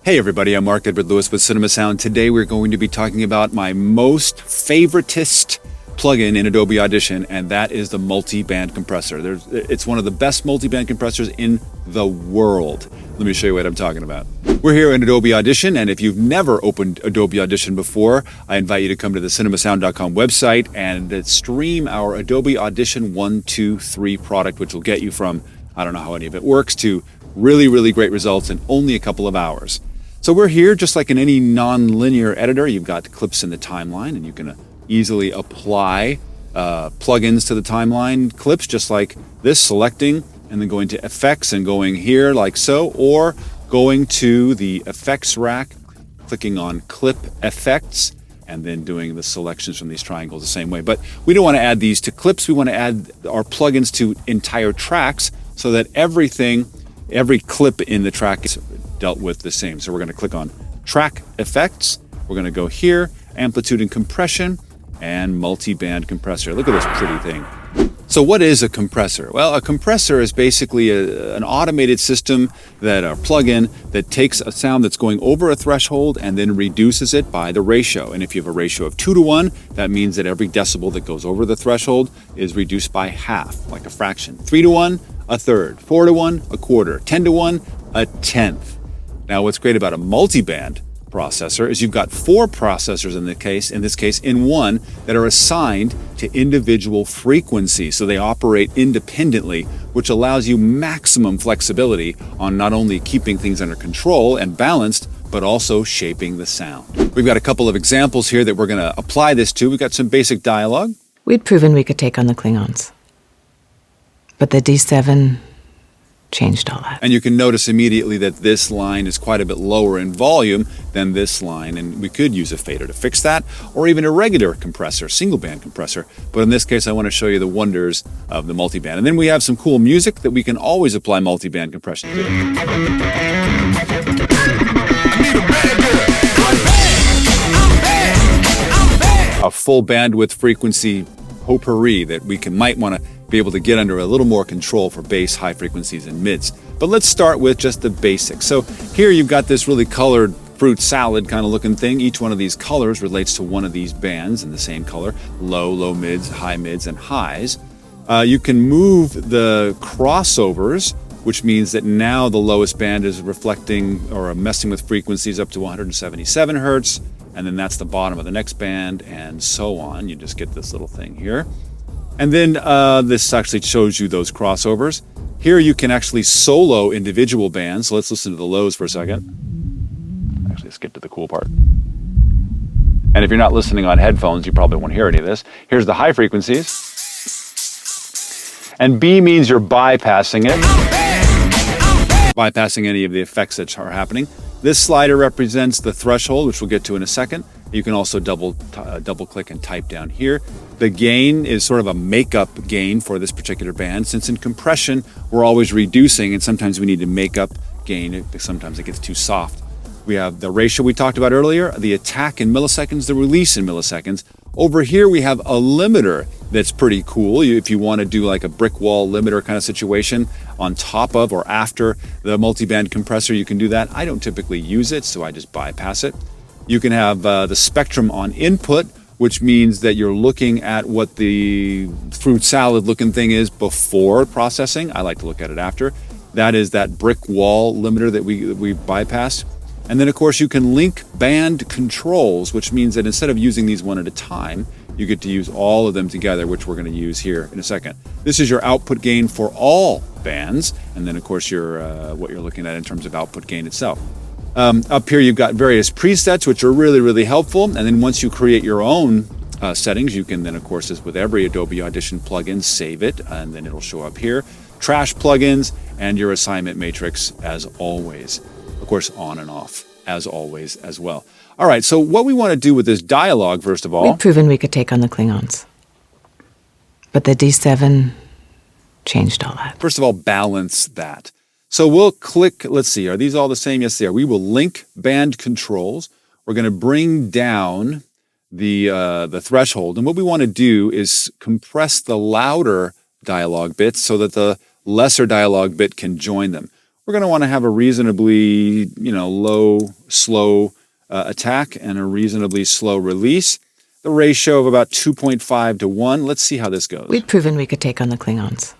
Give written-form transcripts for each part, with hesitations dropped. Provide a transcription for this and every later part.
Hey everybody, I'm Mark Edward Lewis with Cinema Sound. Today we're going to be talking about my most favoritist plugin in Adobe Audition, and that is the Multiband Compressor. It's one of the best multiband compressors in the world. Let me show you what I'm talking about. We're here in Adobe Audition, and if you've never opened Adobe Audition before, I invite you to come to the cinemasound.com website and stream our Adobe Audition 1, 2, 3 product, which will get you from, I don't know how any of it works, to really great results in only a couple of hours. So we're here just like in any non-linear editor. You've got clips in the timeline, and you can easily apply plugins to the timeline clips, just like this, selecting and then going to effects and going here like so, or going to the effects rack, clicking on clip effects, and then doing the selections from these triangles the same way. But we don't want to add these to clips. We want to add our plugins to entire tracks so that every clip in the track is dealt with the same. So we're going to click on track effects. We're going to go here, amplitude and compression, and multiband compressor. Look at this pretty thing. So what is a compressor? Well, a compressor is basically an automated system, a plugin that takes a sound that's going over a threshold and then reduces it by the ratio. And if you have a ratio of 2 to 1, that means that every decibel that goes over the threshold is reduced by half, like a fraction. 3 to 1, a third. 4 to 1, a quarter. 10 to 1, a tenth. Now, what's great about a multiband processor is you've got 4 processors in this case in one that are assigned to individual frequencies. So they operate independently, which allows you maximum flexibility on not only keeping things under control and balanced, but also shaping the sound. We've got a couple of examples here that we're going to apply this to. We've got some basic dialogue. We'd proven we could take on the Klingons, but the D7 changed all that. And you can notice immediately that this line is quite a bit lower in volume than this line, and we could use a fader to fix that, or even a regular compressor, single band compressor. But in this case, I want to show you the wonders of the multiband. And then we have some cool music that we can always apply multiband compression to. A full bandwidth frequency potpourri that we might want to be able to get under a little more control for bass, high frequencies, and mids. But let's start with just the basics. So here you've got this really colored fruit salad kind of looking thing. Each one of these colors relates to one of these bands in the same color: low mids, and highs. You can move the crossovers, which means that now the lowest band is reflecting or messing with frequencies up to 177 hertz, and then that's the bottom of the next band, and so on. You just get this little thing here. And then this actually shows you those crossovers. Here you can actually solo individual bands. So let's listen to the lows for a second. Actually, let's get to the cool part. And if you're not listening on headphones, you probably won't hear any of this. Here's the high frequencies. And B means you're bypassing it. Bypassing any of the effects that are happening. This slider represents the threshold, which we'll get to in a second. You can also double click and type down here. The gain is sort of a makeup gain for this particular band, since in compression, we're always reducing, and sometimes we need to make up gain. Sometimes it gets too soft. We have the ratio we talked about earlier, the attack in milliseconds, the release in milliseconds. Over here, we have a limiter that's pretty cool. If you want to do like a brick wall limiter kind of situation on top of or after the multiband compressor, you can do that. I don't typically use it, so I just bypass it. You can have the spectrum on input, which means that you're looking at what the fruit salad looking thing is before processing. I like to look at it after. That is that brick wall limiter that we bypass. And then, of course, you can link band controls, which means that instead of using these one at a time, you get to use all of them together, which we're going to use here in a second. This is your output gain for all bands. And then, of course, what you're looking at in terms of output gain itself. Up here, you've got various presets, which are really helpful. And then once you create your own settings, you can then, of course, as with every Adobe Audition plugin, save it, and then it'll show up here. Trash plugins and your assignment matrix, as always. Of course, on and off, as always, as well. All right, so what we want to do with this dialogue, first of all... We'd proven we could take on the Klingons, but the D7 changed all that. First of all, balance that. So we'll click, let's see, are these all the same? Yes, they are. We will link band controls. We're going to bring down the threshold. And what we want to do is compress the louder dialogue bits so that the lesser dialogue bit can join them. we're going to want to have a reasonably, low, slow attack and a reasonably slow release. The ratio of about 2.5 to 1. Let's see how this goes. We'd proven we could take on the Klingons.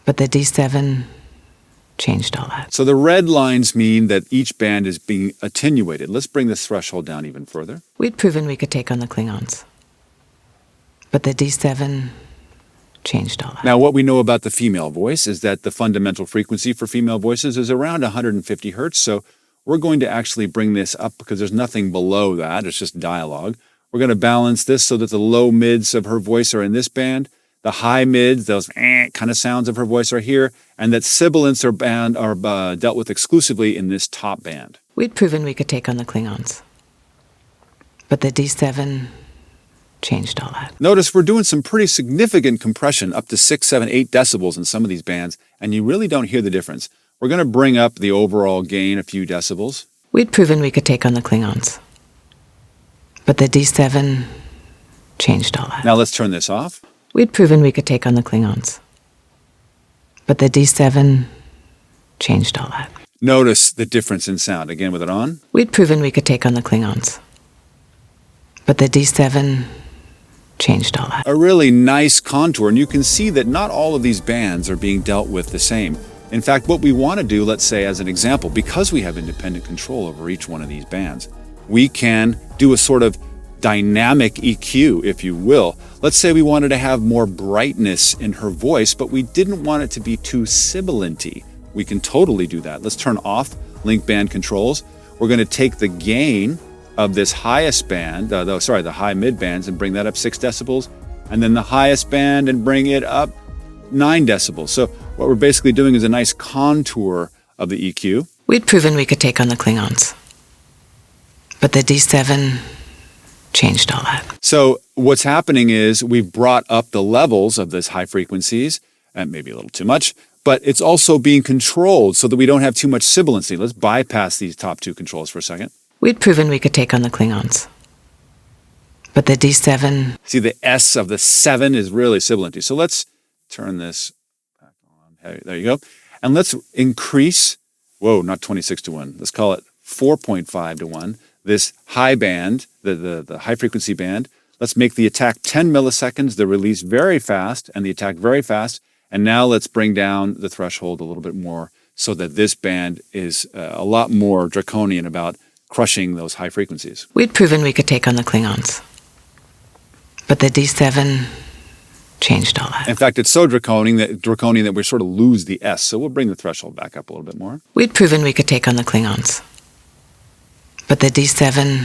But the D7 changed all that. So the red lines mean that each band is being attenuated. Let's bring this threshold down even further. We'd proven we could take on the Klingons. But the D7 changed all that. Now, what we know about the female voice is that the fundamental frequency for female voices is around 150 hertz. So we're going to actually bring this up because there's nothing below that. It's just dialogue. We're going to balance this so that the low mids of her voice are in this band. The high mids, those kind of sounds of her voice are here, and that sibilants are dealt with exclusively in this top band. We'd proven we could take on the Klingons. But the D7 changed all that. Notice we're doing some pretty significant compression, up to 6, 7, 8 decibels in some of these bands, and you really don't hear the difference. We're going to bring up the overall gain a few decibels. We'd proven we could take on the Klingons. But the D7 changed all that. Now let's turn this off. We'd proven we could take on the Klingons. But the D7 changed all that. Notice the difference in sound. Again, with it on. We'd proven we could take on the Klingons. But the D7 changed all that. A really nice contour, and you can see that not all of these bands are being dealt with the same. In fact, what we want to do, let's say as an example, because we have independent control over each one of these bands, we can do a sort of dynamic EQ, if you will. Let's say we wanted to have more brightness in her voice, but we didn't want it to be too sibilant-y. We can totally do that. Let's turn off link band controls. We're going to take the gain of this highest band, the high mid bands, and bring that up 6 decibels, and then the highest band and bring it up 9 decibels. So what we're basically doing is a nice contour of the EQ. We'd proven we could take on the Klingons. But the D7 changed all that. So what's happening is we've brought up the levels of this high frequencies, and maybe a little too much, but it's also being controlled so that we don't have too much sibilancy. Let's bypass these top 2 controls for a second. We'd proven we could take on the Klingons. But the D7... See, the S of the 7 is really sibilanty. So let's turn this back on. There you go. And let's increase, not 26 to 1. Let's call it 4.5 to 1. This high band, the high frequency band, let's make the attack 10 milliseconds, the release very fast, and the attack very fast. And now let's bring down the threshold a little bit more so that this band is a lot more draconian about crushing those high frequencies. We'd proven we could take on the Klingons. But the D7 changed all that. In fact, it's so draconian that we sort of lose the S. So we'll bring the threshold back up a little bit more. We'd proven we could take on the Klingons. But the D7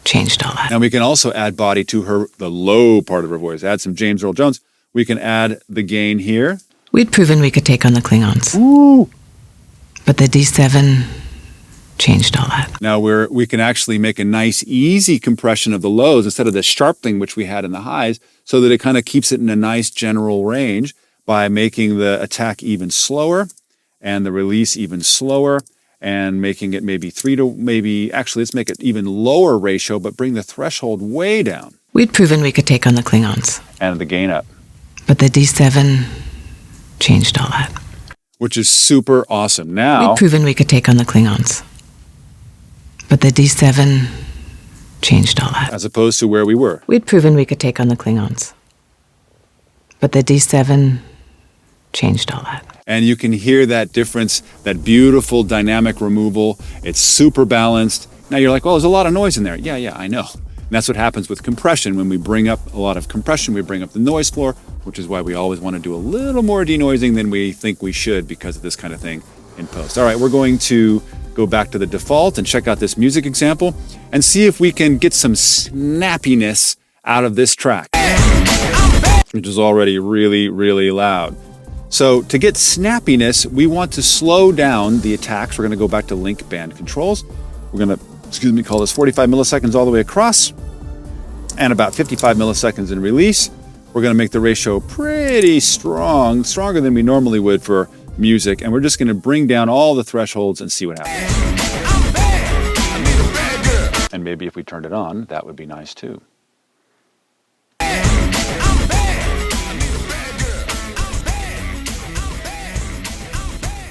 changed all that. Now we can also add body to the low part of her voice. Add some James Earl Jones. We can add the gain here. We'd proven we could take on the Klingons. Ooh. But the D7 changed all that. Now we can actually make a nice easy compression of the lows instead of the sharp thing which we had in the highs, so that it kind of keeps it in a nice general range by making the attack even slower and the release even slower, and making it maybe let's make it even lower ratio, but bring the threshold way down. We'd proven we could take on the Klingons. And the gain up. But the D7 changed all that. Which is super awesome. Now we'd proven we could take on the Klingons. But the D7 changed all that. As opposed to where we were. We'd proven we could take on the Klingons. But the D7 changed all that. And you can hear that difference, that beautiful dynamic removal. It's super balanced. Now you're like, well, there's a lot of noise in there. Yeah, I know. And that's what happens with compression. When we bring up a lot of compression, we bring up the noise floor, which is why we always want to do a little more denoising than we think we should because of this kind of thing in post. All right, we're going to go back to the default and check out this music example and see if we can get some snappiness out of this track, which is already really, really loud. So to get snappiness, we want to slow down the attacks. We're going to go back to link band controls. We're going to, call this 45 milliseconds all the way across and about 55 milliseconds in release. We're going to make the ratio pretty strong, stronger than we normally would for music. And we're just going to bring down all the thresholds and see what happens. And maybe if we turned it on, that would be nice too.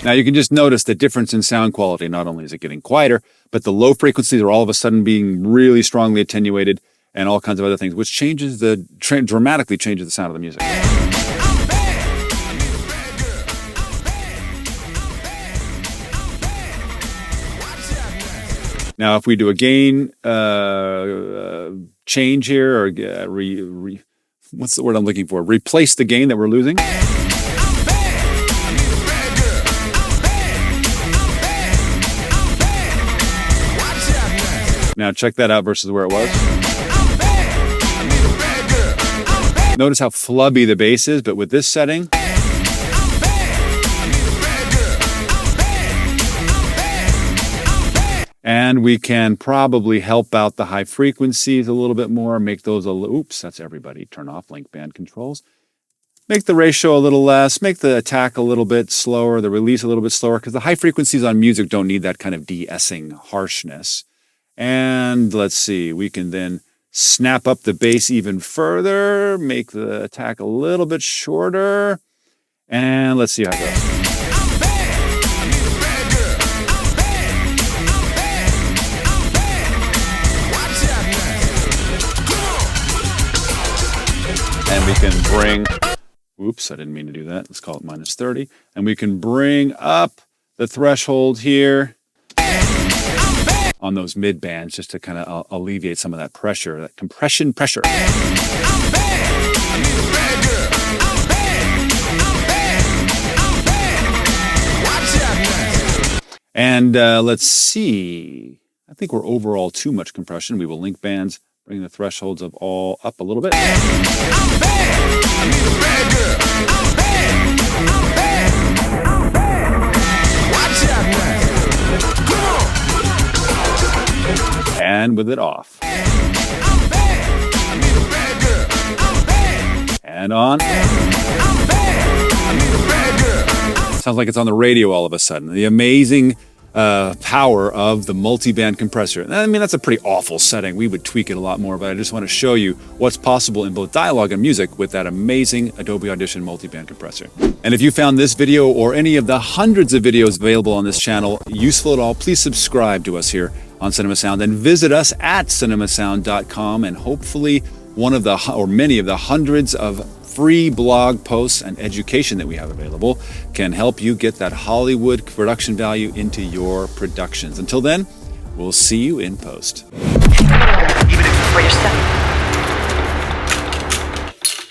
Now you can just notice the difference in sound quality. Not only is it getting quieter, but the low frequencies are all of a sudden being really strongly attenuated and all kinds of other things, which changes dramatically changes the sound of the music. Now, if we do a gain change here, or what's the word I'm looking for? Replace the gain that we're losing. Now check that out versus where it was. Notice how flubby the bass is, but with this setting, and we can probably help out the high frequencies a little bit more, make those oops, that's everybody. Turn off link band controls. Make the ratio a little less, make the attack a little bit slower, the release a little bit slower, because the high frequencies on music don't need that kind of de-essing harshness. And let's see, we can then snap up the bass even further, make the attack a little bit shorter, and let's see how it goes. And we can bring, oops, I didn't mean to do that. Let's call it -30. And we can bring up the threshold here on those mid bands just to kind of alleviate some of that pressure, that compression pressure. And let's see. I think we're overall too much compression. We will link bands, bring the thresholds of all up a little bit. And with it off. And on. Sounds like it's on the radio all of a sudden. The amazing power of the multiband compressor. I mean, that's a pretty awful setting. We would tweak it a lot more, but I just want to show you what's possible in both dialogue and music with that amazing Adobe Audition multiband compressor. And if you found this video or any of the hundreds of videos available on this channel useful at all, please subscribe to us here on Cinema Sound and visit us at cinemasound.com, and hopefully one of the, or many of the hundreds of free blog posts and education that we have available can help you get that Hollywood production value into your productions. Until then, we'll see you in post. Even if you for yourself.